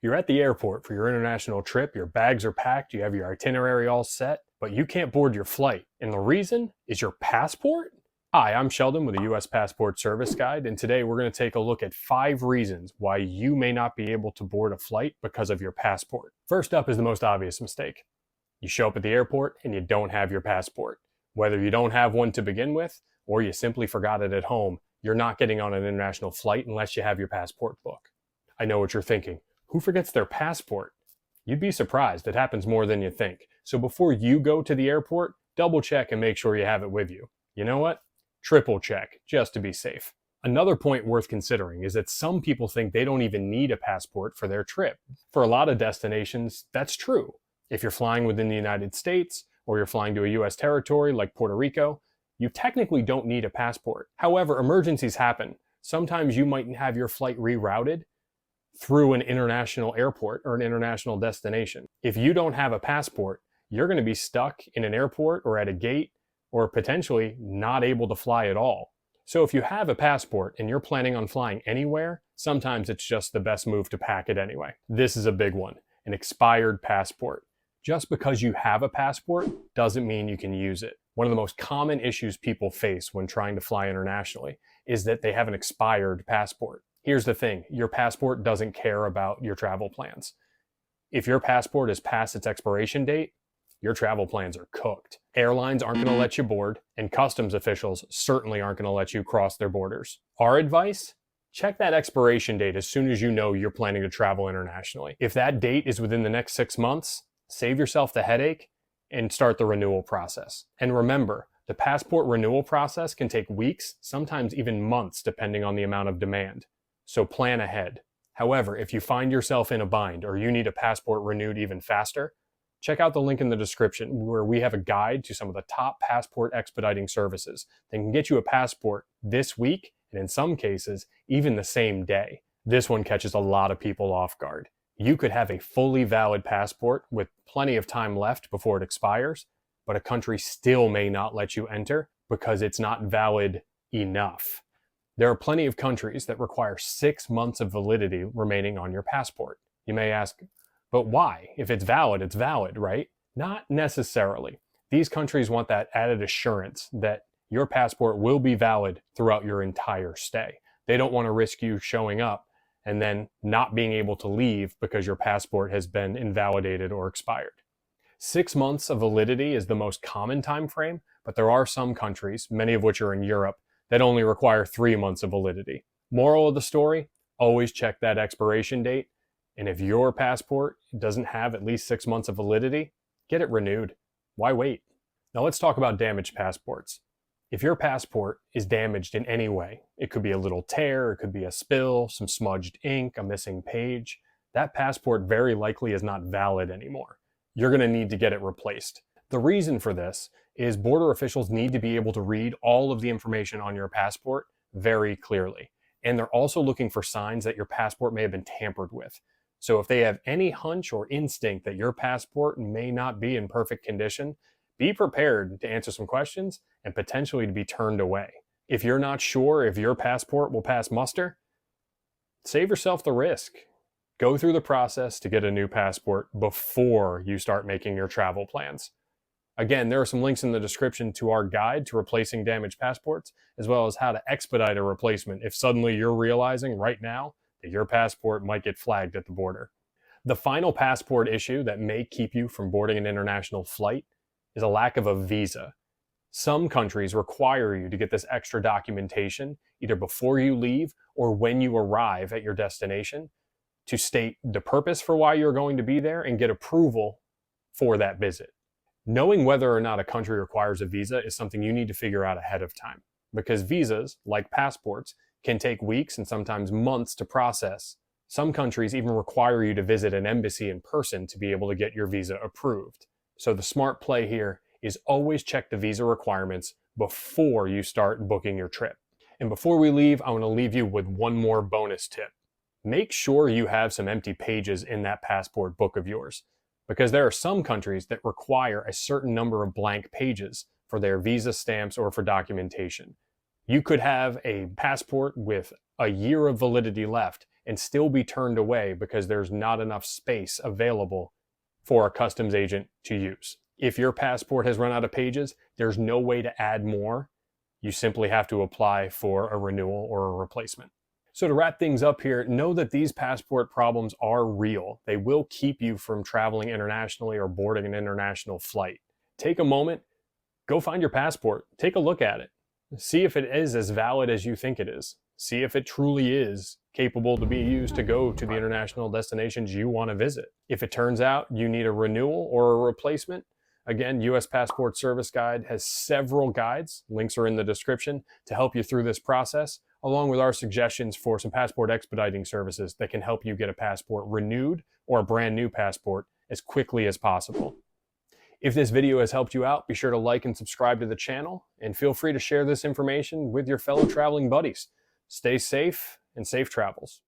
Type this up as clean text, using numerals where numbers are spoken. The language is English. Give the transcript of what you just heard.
You're at the airport for your international trip, your bags are packed, you have your itinerary all set, but you can't board your flight. And the reason is your passport? Hi, I'm Sheldon with the US Passport Service Guide, and today we're going to take a look at 5 reasons why you may not be able to board a flight because of your passport. First up is the most obvious mistake. You show up at the airport and you don't have your passport. Whether you don't have one to begin with, or you simply forgot it at home, you're not getting on an international flight unless you have your passport book. I know what you're thinking. Who forgets their passport? You'd be surprised. It happens more than you think. So before you go to the airport, double check and make sure you have it with you. You know what? Triple check, just to be safe. Another point worth considering is that some people think they don't even need a passport for their trip. For a lot of destinations, that's true. If you're flying within the United States, or you're flying to a US territory like Puerto Rico, you technically don't need a passport. However, emergencies happen. Sometimes you might have your flight rerouted through an international airport or an international destination. If you don't have a passport, you're going to be stuck in an airport or at a gate or potentially not able to fly at all. So if you have a passport and you're planning on flying anywhere, sometimes it's just the best move to pack it anyway. This is a big one, an expired passport. Just because you have a passport doesn't mean you can use it. One of the most common issues people face when trying to fly internationally is that they have an expired passport. Here's the thing, your passport doesn't care about your travel plans. If your passport is past its expiration date, your travel plans are cooked. Airlines aren't going to let you board, and customs officials certainly aren't going to let you cross their borders. Our advice? Check that expiration date as soon as you know you're planning to travel internationally. If that date is within the next 6 months, save yourself the headache and start the renewal process. And remember, the passport renewal process can take weeks, sometimes even months, depending on the amount of demand. So plan ahead. However, if you find yourself in a bind or you need a passport renewed even faster, check out the link in the description where we have a guide to some of the top passport expediting services that can get you a passport this week and in some cases, even the same day. This one catches a lot of people off guard. You could have a fully valid passport with plenty of time left before it expires, but a country still may not let you enter because it's not valid enough. There are plenty of countries that require 6 months of validity remaining on your passport. You may ask, but why? If it's valid, right? Not necessarily. These countries want that added assurance that your passport will be valid throughout your entire stay. They don't want to risk you showing up and then not being able to leave because your passport has been invalidated or expired. 6 months of validity is the most common time frame, but there are some countries, many of which are in Europe, that only require 3 months of validity. Moral of the story, always check that expiration date. And if your passport doesn't have at least 6 months of validity, get it renewed. Why wait? Now let's talk about damaged passports. If your passport is damaged in any way, it could be a little tear, it could be a spill, some smudged ink, a missing page, that passport very likely is not valid anymore. You're going to need to get it replaced. The reason for this is border officials need to be able to read all of the information on your passport very clearly. And they're also looking for signs that your passport may have been tampered with. So if they have any hunch or instinct that your passport may not be in perfect condition, be prepared to answer some questions and potentially to be turned away. If you're not sure if your passport will pass muster, save yourself the risk. Go through the process to get a new passport before you start making your travel plans. Again, there are some links in the description to our guide to replacing damaged passports, as well as how to expedite a replacement if suddenly you're realizing right now that your passport might get flagged at the border. The final passport issue that may keep you from boarding an international flight is a lack of a visa. Some countries require you to get this extra documentation either before you leave or when you arrive at your destination to state the purpose for why you're going to be there and get approval for that visit. Knowing whether or not a country requires a visa is something you need to figure out ahead of time, because visas, like passports, can take weeks and sometimes months to process. Some countries even require you to visit an embassy in person to be able to get your visa approved. So the smart play here is always check the visa requirements before you start booking your trip. And before we leave, I want to leave you with one more bonus tip. Make sure you have some empty pages in that passport book of yours, because there are some countries that require a certain number of blank pages for their visa stamps or for documentation. You could have a passport with a year of validity left and still be turned away because there's not enough space available for a customs agent to use. If your passport has run out of pages, there's no way to add more. You simply have to apply for a renewal or a replacement. So to wrap things up here, know that these passport problems are real. They will keep you from traveling internationally or boarding an international flight. Take a moment, go find your passport, take a look at it. See if it is as valid as you think it is. See if it truly is capable to be used to go to the international destinations you want to visit. If it turns out you need a renewal or a replacement, again, US Passport Service Guide has several guides, links are in the description, to help you through this process, along with our suggestions for some passport expediting services that can help you get a passport renewed or a brand new passport as quickly as possible. If this video has helped you out, be sure to like and subscribe to the channel, and feel free to share this information with your fellow traveling buddies. Stay safe and safe travels.